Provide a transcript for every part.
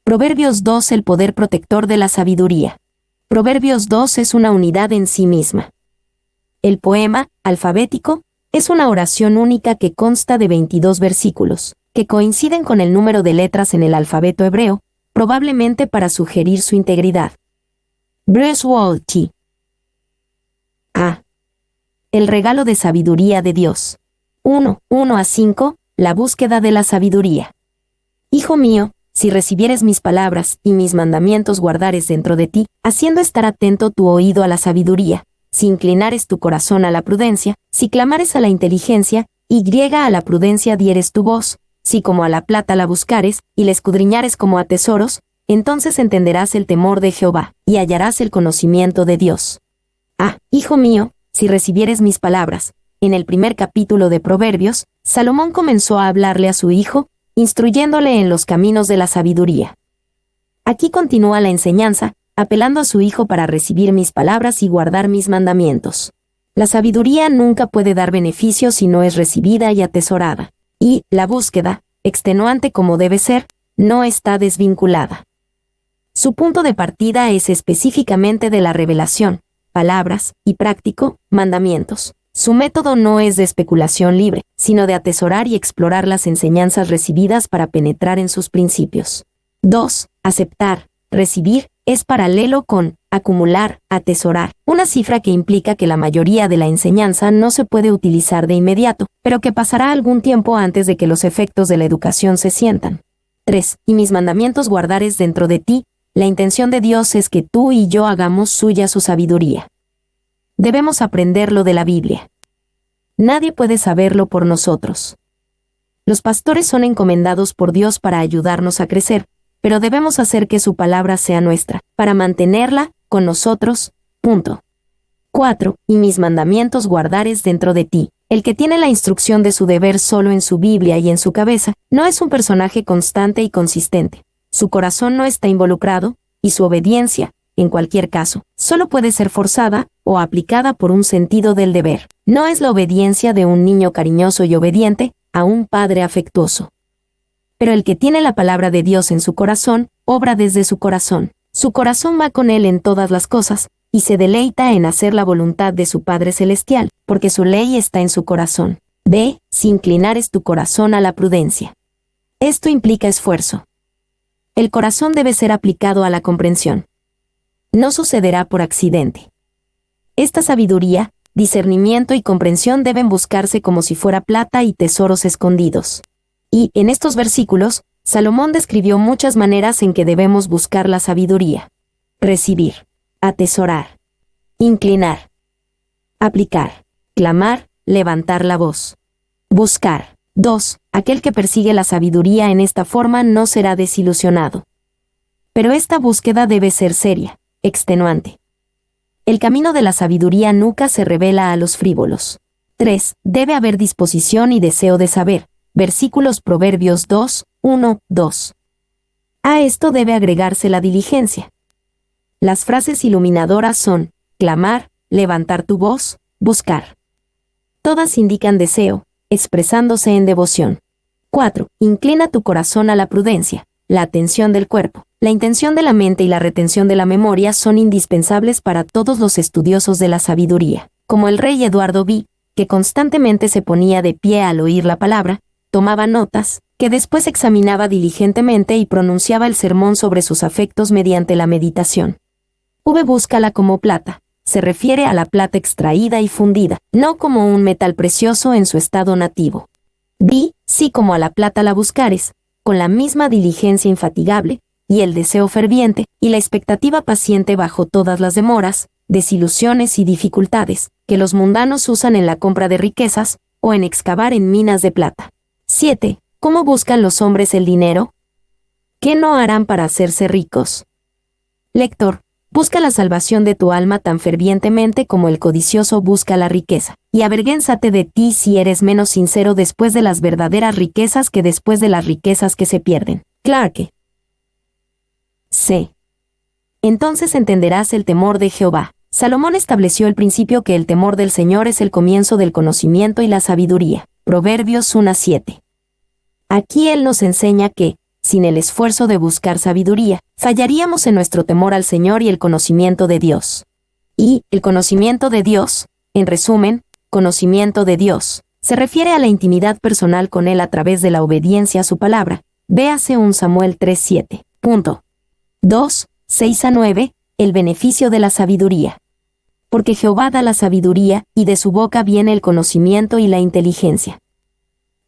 Proverbios 2. El poder protector de la sabiduría. Proverbios 2 es una unidad en sí misma. El poema, alfabético, es una oración única que consta de 22 versículos, que coinciden con el número de letras en el alfabeto hebreo, probablemente para sugerir su integridad. Bruce Waltke. A. El regalo de sabiduría de Dios. 1:1-5. La búsqueda de la sabiduría. Hijo mío, si recibieres mis palabras y mis mandamientos guardares dentro de ti, haciendo estar atento tu oído a la sabiduría, si inclinares tu corazón a la prudencia, si clamares a la inteligencia, y a la prudencia dieres tu voz, si como a la plata la buscares, y la escudriñares como a tesoros, entonces entenderás el temor de Jehová, y hallarás el conocimiento de Dios. Hijo mío, si recibieres mis palabras. En el primer capítulo de Proverbios, Salomón comenzó a hablarle a su hijo, instruyéndole en los caminos de la sabiduría. Aquí continúa la enseñanza, apelando a su hijo para recibir mis palabras y guardar mis mandamientos. La sabiduría nunca puede dar beneficio si no es recibida y atesorada. Y la búsqueda, extenuante como debe ser, no está desvinculada. Su punto de partida es específicamente de la revelación, palabras, y práctico, mandamientos. Su método no es de especulación libre, sino de atesorar y explorar las enseñanzas recibidas para penetrar en sus principios. 2. Aceptar, recibir, es paralelo con acumular, atesorar, una cifra que implica que la mayoría de la enseñanza no se puede utilizar de inmediato, pero que pasará algún tiempo antes de que los efectos de la educación se sientan. 3. Y mis mandamientos guardares dentro de ti. La intención de Dios es que tú y yo hagamos suya su sabiduría. Debemos aprenderlo de la Biblia. Nadie puede saberlo por nosotros. Los pastores son encomendados por Dios para ayudarnos a crecer, pero debemos hacer que su palabra sea nuestra, para mantenerla con nosotros. 4. Y mis mandamientos guardares dentro de ti. El que tiene la instrucción de su deber solo en su Biblia y en su cabeza, no es un personaje constante y consistente. Su corazón no está involucrado, y su obediencia, en cualquier caso, solo puede ser forzada o aplicada por un sentido del deber. No es la obediencia de un niño cariñoso y obediente a un padre afectuoso. Pero el que tiene la palabra de Dios en su corazón, obra desde su corazón. Su corazón va con él en todas las cosas, y se deleita en hacer la voluntad de su Padre Celestial, porque su ley está en su corazón. B. Si inclinares tu corazón a la prudencia. Esto implica esfuerzo. El corazón debe ser aplicado a la comprensión. No sucederá por accidente. Esta sabiduría, discernimiento y comprensión deben buscarse como si fuera plata y tesoros escondidos. Y, en estos versículos, Salomón describió muchas maneras en que debemos buscar la sabiduría. Recibir, atesorar, inclinar, aplicar, clamar, levantar la voz, buscar. 2. Aquel que persigue la sabiduría en esta forma no será desilusionado. Pero esta búsqueda debe ser seria, extenuante. El camino de la sabiduría nunca se revela a los frívolos. 3. Debe haber disposición y deseo de saber. Versículos Proverbios 2:1-2. A esto debe agregarse la diligencia. Las frases iluminadoras son clamar, levantar tu voz, buscar. Todas indican deseo, expresándose en devoción. 4. Inclina tu corazón a la prudencia. La atención del cuerpo, la intención de la mente y la retención de la memoria son indispensables para todos los estudiosos de la sabiduría. Como el rey Eduardo V, que constantemente se ponía de pie al oír la palabra, tomaba notas, que después examinaba diligentemente y pronunciaba el sermón sobre sus afectos mediante la meditación. Búscala como plata. Se refiere a la plata extraída y fundida, no como un metal precioso en su estado nativo. B. Sí como a la plata la buscares, con la misma diligencia infatigable, y el deseo ferviente, y la expectativa paciente bajo todas las demoras, desilusiones y dificultades, que los mundanos usan en la compra de riquezas, o en excavar en minas de plata. 7. ¿Cómo buscan los hombres el dinero? ¿Qué no harán para hacerse ricos? Lector, busca la salvación de tu alma tan fervientemente como el codicioso busca la riqueza, y avergüénzate de ti si eres menos sincero después de las verdaderas riquezas que después de las riquezas que se pierden. Clarke. C. Entonces entenderás el temor de Jehová. Salomón estableció el principio que el temor del Señor es el comienzo del conocimiento y la sabiduría. Proverbios 1:7. Aquí él nos enseña que, sin el esfuerzo de buscar sabiduría, fallaríamos en nuestro temor al Señor y el conocimiento de Dios. Y el conocimiento de Dios, en resumen, conocimiento de Dios, se refiere a la intimidad personal con Él a través de la obediencia a su palabra. Véase 1 Samuel 3:7. 2, 6-9, el beneficio de la sabiduría. Porque Jehová da la sabiduría, y de su boca viene el conocimiento y la inteligencia.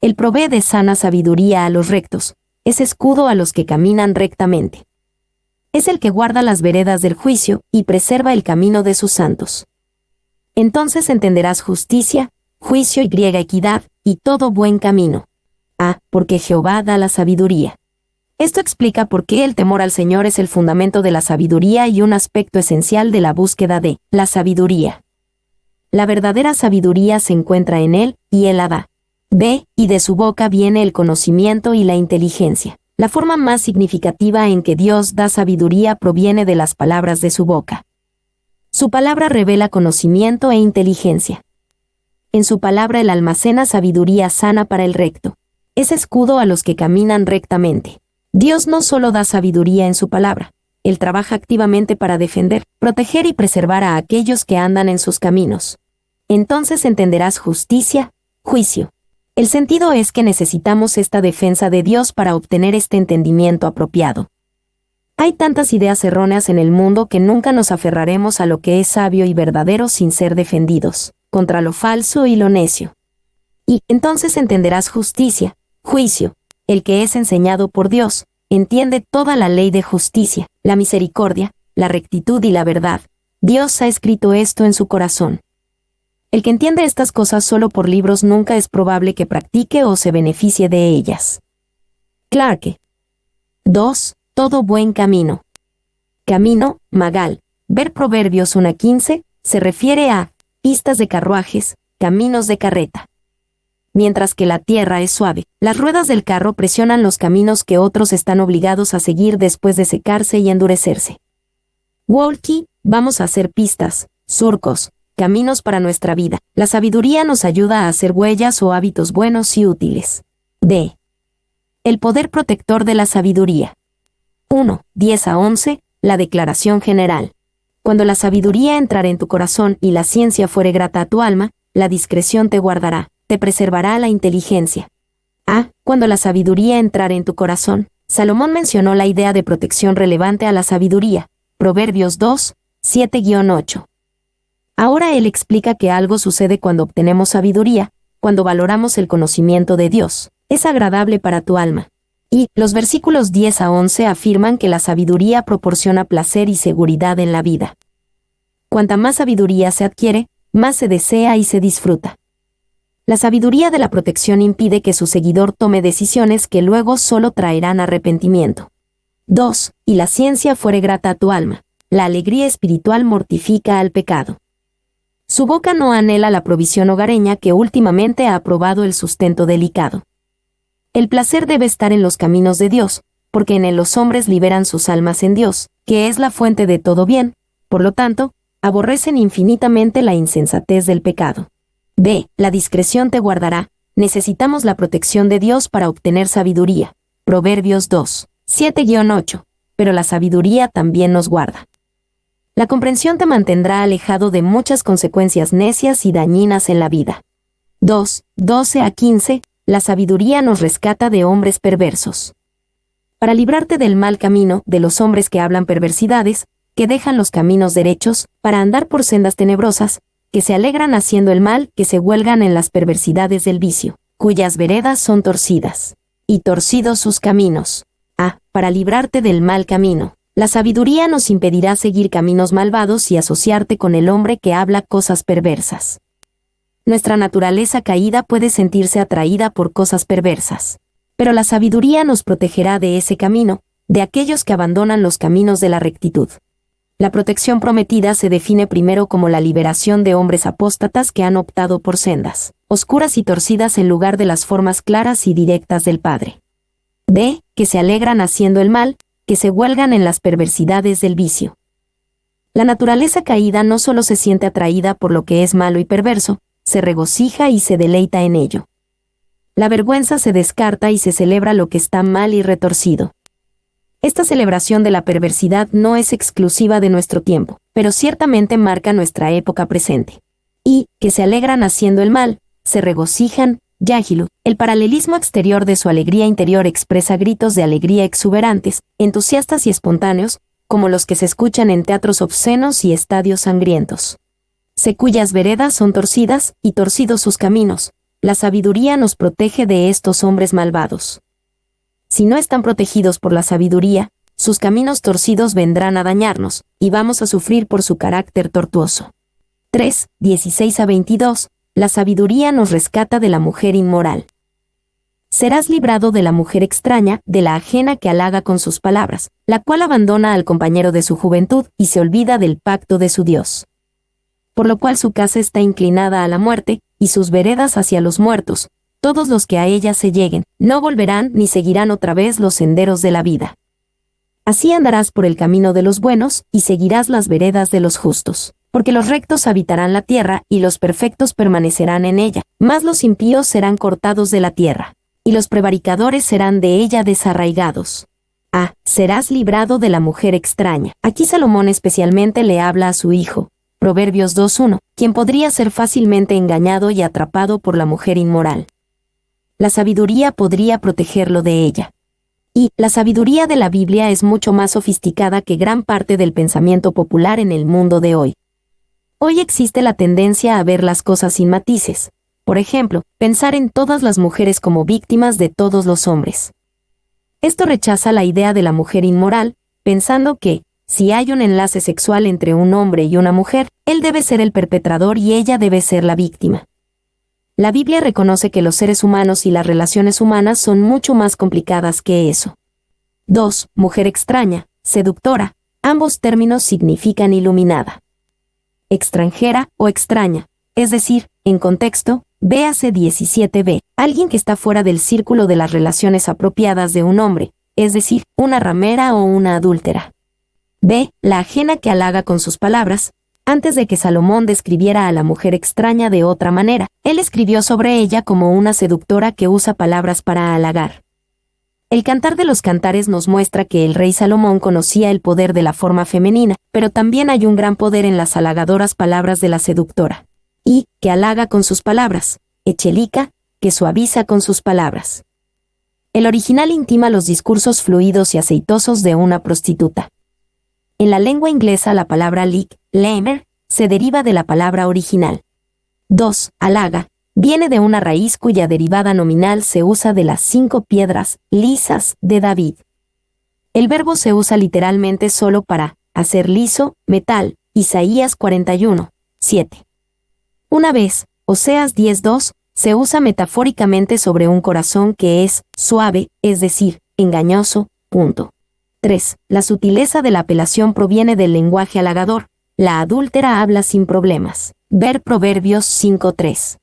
Él provee de sana sabiduría a los rectos, es escudo a los que caminan rectamente. Es el que guarda las veredas del juicio, y preserva el camino de sus santos. Entonces entenderás justicia, juicio y griega equidad, y todo buen camino. Porque Jehová da la sabiduría. Esto explica por qué el temor al Señor es el fundamento de la sabiduría y un aspecto esencial de la búsqueda de la sabiduría. La verdadera sabiduría se encuentra en Él, y Él la da. Y de su boca viene el conocimiento y la inteligencia. La forma más significativa en que Dios da sabiduría proviene de las palabras de su boca. Su palabra revela conocimiento e inteligencia. En su palabra Él almacena sabiduría sana para el recto. Es escudo a los que caminan rectamente. Dios no solo da sabiduría en su palabra, Él trabaja activamente para defender, proteger y preservar a aquellos que andan en sus caminos. Entonces entenderás justicia, juicio. El sentido es que necesitamos esta defensa de Dios para obtener este entendimiento apropiado. Hay tantas ideas erróneas en el mundo que nunca nos aferraremos a lo que es sabio y verdadero sin ser defendidos, contra lo falso y lo necio. Y entonces entenderás justicia, juicio. El que es enseñado por Dios, entiende toda la ley de justicia, la misericordia, la rectitud y la verdad. Dios ha escrito esto en su corazón. El que entiende estas cosas solo por libros nunca es probable que practique o se beneficie de ellas. Clarke. 2. Todo buen camino. Camino, Magal. Ver Proverbios 1:15, se refiere a pistas de carruajes, caminos de carreta. Mientras que la tierra es suave, las ruedas del carro presionan los caminos que otros están obligados a seguir después de secarse y endurecerse. Walkie, vamos a hacer pistas, surcos, caminos para nuestra vida. La sabiduría nos ayuda a hacer huellas o hábitos buenos y útiles. El poder protector de la sabiduría. 1, 10-11, la declaración general. Cuando la sabiduría entrare en tu corazón y la ciencia fuere grata a tu alma, la discreción te guardará, te preservará la inteligencia. Cuando la sabiduría entrare en tu corazón, Salomón mencionó la idea de protección relevante a la sabiduría, Proverbios 2, 7-8. Ahora él explica que algo sucede cuando obtenemos sabiduría, cuando valoramos el conocimiento de Dios. Es agradable para tu alma. Y los versículos 10-11 afirman que la sabiduría proporciona placer y seguridad en la vida. Cuanta más sabiduría se adquiere, más se desea y se disfruta. La sabiduría de la protección impide que su seguidor tome decisiones que luego solo traerán arrepentimiento. 2. Y la ciencia fuere grata a tu alma. La alegría espiritual mortifica al pecado. Su boca no anhela la provisión hogareña que últimamente ha probado el sustento delicado. El placer debe estar en los caminos de Dios, porque en él los hombres liberan sus almas en Dios, que es la fuente de todo bien, por lo tanto, aborrecen infinitamente la insensatez del pecado. La discreción te guardará. Necesitamos la protección de Dios para obtener sabiduría. Proverbios 2, 7-8. Pero la sabiduría también nos guarda. La comprensión te mantendrá alejado de muchas consecuencias necias y dañinas en la vida. 2, 12-15. La sabiduría nos rescata de hombres perversos. Para librarte del mal camino, de los hombres que hablan perversidades, que dejan los caminos derechos, para andar por sendas tenebrosas, que se alegran haciendo el mal, que se huelgan en las perversidades del vicio, cuyas veredas son torcidas, y torcidos sus caminos. Para librarte del mal camino. La sabiduría nos impedirá seguir caminos malvados y asociarte con el hombre que habla cosas perversas. Nuestra naturaleza caída puede sentirse atraída por cosas perversas. Pero la sabiduría nos protegerá de ese camino, de aquellos que abandonan los caminos de la rectitud. La protección prometida se define primero como la liberación de hombres apóstatas que han optado por sendas oscuras y torcidas en lugar de las formas claras y directas del Padre. Que se alegran haciendo el mal, que se huelgan en las perversidades del vicio. La naturaleza caída no solo se siente atraída por lo que es malo y perverso, se regocija y se deleita en ello. La vergüenza se descarta y se celebra lo que está mal y retorcido. Esta celebración de la perversidad no es exclusiva de nuestro tiempo, pero ciertamente marca nuestra época presente. Y, que se alegran haciendo el mal, se regocijan, Yahilu. El paralelismo exterior de su alegría interior expresa gritos de alegría exuberantes, entusiastas y espontáneos, como los que se escuchan en teatros obscenos y estadios sangrientos. Sé cuyas veredas son torcidas, y torcidos sus caminos. La sabiduría nos protege de estos hombres malvados. Si no están protegidos por la sabiduría, sus caminos torcidos vendrán a dañarnos, y vamos a sufrir por su carácter tortuoso. 3, 16 a 22. La sabiduría nos rescata de la mujer inmoral. Serás librado de la mujer extraña, de la ajena que halaga con sus palabras, la cual abandona al compañero de su juventud y se olvida del pacto de su Dios. Por lo cual su casa está inclinada a la muerte, y sus veredas hacia los muertos. Todos los que a ella se lleguen, no volverán ni seguirán otra vez los senderos de la vida. Así andarás por el camino de los buenos, y seguirás las veredas de los justos. Porque los rectos habitarán la tierra, y los perfectos permanecerán en ella, mas los impíos serán cortados de la tierra, y los prevaricadores serán de ella desarraigados. Serás librado de la mujer extraña. Aquí Salomón especialmente le habla a su hijo, Proverbios 2:1, quien podría ser fácilmente engañado y atrapado por la mujer inmoral. La sabiduría podría protegerlo de ella. Y la sabiduría de la Biblia es mucho más sofisticada que gran parte del pensamiento popular en el mundo de hoy. Hoy existe la tendencia a ver las cosas sin matices. Por ejemplo, pensar en todas las mujeres como víctimas de todos los hombres. Esto rechaza la idea de la mujer inmoral, pensando que, si hay un enlace sexual entre un hombre y una mujer, él debe ser el perpetrador y ella debe ser la víctima. La Biblia reconoce que los seres humanos y las relaciones humanas son mucho más complicadas que eso. 2. Mujer extraña, seductora. Ambos términos significan iluminada. Extranjera o extraña, es decir, en contexto, véase 17b, alguien que está fuera del círculo de las relaciones apropiadas de un hombre, es decir, una ramera o una adúltera. B. La ajena que halaga con sus palabras. Antes de que Salomón describiera a la mujer extraña de otra manera, él escribió sobre ella como una seductora que usa palabras para halagar. El Cantar de los Cantares nos muestra que el rey Salomón conocía el poder de la forma femenina, pero también hay un gran poder en las halagadoras palabras de la seductora. Y, que halaga con sus palabras, echelica, que suaviza con sus palabras. El original intima los discursos fluidos y aceitosos de una prostituta. En la lengua inglesa la palabra lick, lamer, se deriva de la palabra original. 2. Halaga. Viene de una raíz cuya derivada nominal se usa de las 5 piedras lisas de David. El verbo se usa literalmente solo para hacer liso, metal, Isaías 41, 7. Una vez, Oseas 10:2, se usa metafóricamente sobre un corazón que es suave, es decir, engañoso. 3. La sutileza de la apelación proviene del lenguaje halagador. La adúltera habla sin problemas. Ver Proverbios 5:3.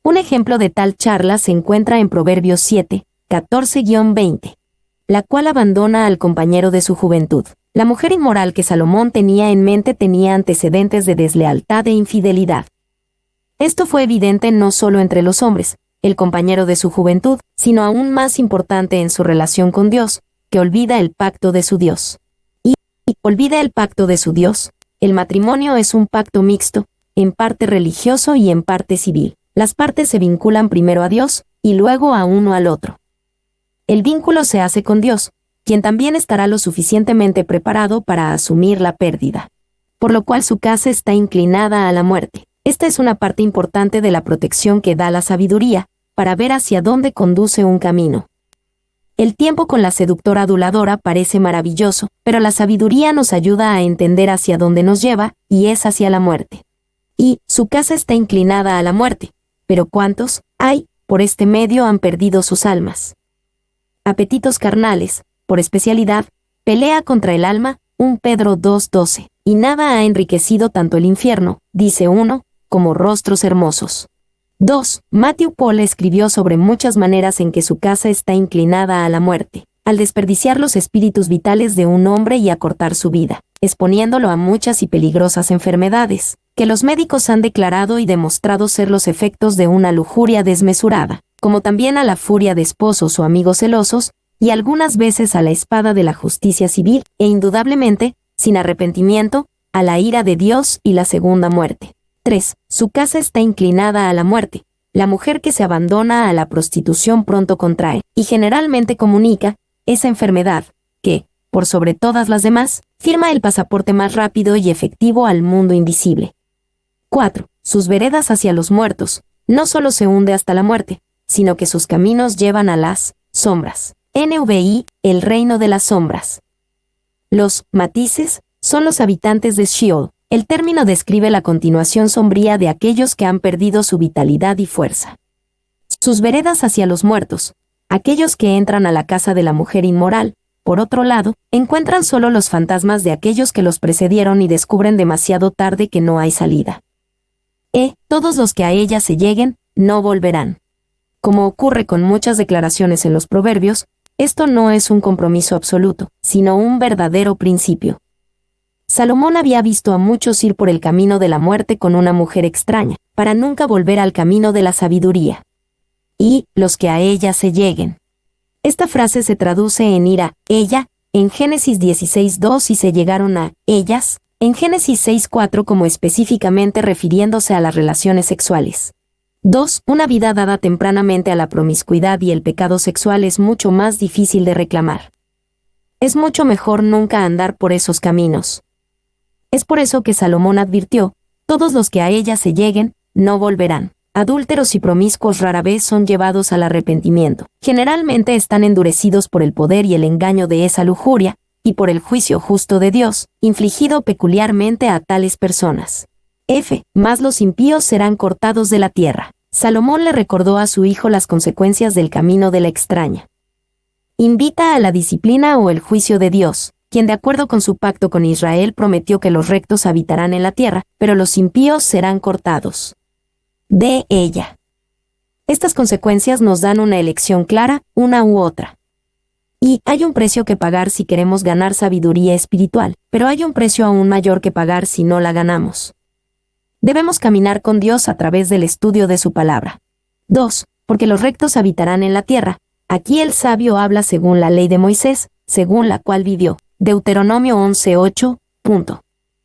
Un ejemplo de tal charla se encuentra en Proverbios 7, 14-20, la cual abandona al compañero de su juventud. La mujer inmoral que Salomón tenía en mente tenía antecedentes de deslealtad e infidelidad. Esto fue evidente no solo entre los hombres, el compañero de su juventud, sino aún más importante en su relación con Dios, que olvida el pacto de su Dios. Y olvida el pacto de su Dios. El matrimonio es un pacto mixto, en parte religioso y en parte civil. Las partes se vinculan primero a Dios, y luego a uno al otro. El vínculo se hace con Dios, quien también estará lo suficientemente preparado para asumir la pérdida. Por lo cual su casa está inclinada a la muerte. Esta es una parte importante de la protección que da la sabiduría, para ver hacia dónde conduce un camino. El tiempo con la seductora aduladora parece maravilloso, pero la sabiduría nos ayuda a entender hacia dónde nos lleva, y es hacia la muerte. Y su casa está inclinada a la muerte. Pero ¿cuántos hay, por este medio han perdido sus almas? Apetitos carnales, por especialidad, pelea contra el alma, 1 Pedro 2:12, y nada ha enriquecido tanto el infierno, dice uno, como rostros hermosos. 2. Matthew Paul escribió sobre muchas maneras en que su casa está inclinada a la muerte, al desperdiciar los espíritus vitales de un hombre y acortar su vida, exponiéndolo a muchas y peligrosas enfermedades, que los médicos han declarado y demostrado ser los efectos de una lujuria desmesurada. como también a la furia de esposos o amigos celosos, y algunas veces a la espada de la justicia civil, e indudablemente, sin arrepentimiento, a la ira de Dios y la segunda muerte. 3. Su casa está inclinada a la muerte. La mujer que se abandona a la prostitución pronto contrae, y generalmente comunica, esa enfermedad, que, por sobre todas las demás, firma el pasaporte más rápido y efectivo al mundo invisible. 4. Sus veredas hacia los muertos, no solo se hunde hasta la muerte, sino que sus caminos llevan a las sombras. NVI, el reino de las sombras. Los matices son los habitantes de Sheol. El término describe la continuación sombría de aquellos que han perdido su vitalidad y fuerza. Sus veredas hacia los muertos, aquellos que entran a la casa de la mujer inmoral, por otro lado, encuentran solo los fantasmas de aquellos que los precedieron y descubren demasiado tarde que no hay salida. Todos los que a ella se lleguen, no volverán. Como ocurre con muchas declaraciones en los proverbios, esto no es un compromiso absoluto, sino un verdadero principio. Salomón había visto a muchos ir por el camino de la muerte con una mujer extraña, para nunca volver al camino de la sabiduría. Y los que a ella se lleguen. Esta frase se traduce en ir a ella, en Génesis 16:2 y se llegaron a ellas, en Génesis 6:4 como específicamente refiriéndose a las relaciones sexuales. 2. Una vida dada tempranamente a la promiscuidad y el pecado sexual es mucho más difícil de reclamar. Es mucho mejor nunca andar por esos caminos. Es por eso que Salomón advirtió, todos los que a ella se lleguen, no volverán. Adúlteros y promiscuos rara vez son llevados al arrepentimiento. Generalmente están endurecidos por el poder y el engaño de esa lujuria, y por el juicio justo de Dios, infligido peculiarmente a tales personas. Mas los impíos serán cortados de la tierra. Salomón le recordó a su hijo las consecuencias del camino de la extraña. Invita a la disciplina o el juicio de Dios, quien de acuerdo con su pacto con Israel prometió que los rectos habitarán en la tierra, pero los impíos serán cortados de ella. Estas consecuencias nos dan una elección clara, una u otra. Y hay un precio que pagar si queremos ganar sabiduría espiritual, pero hay un precio aún mayor que pagar si no la ganamos. Debemos caminar con Dios a través del estudio de su palabra. 2. Porque los rectos habitarán en la tierra. Aquí el sabio habla según la ley de Moisés, según la cual vivió. Deuteronomio 11:8.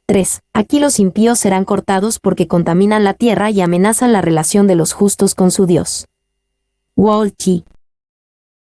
3. Aquí los impíos serán cortados porque contaminan la tierra y amenazan la relación de los justos con su Dios. Walchi.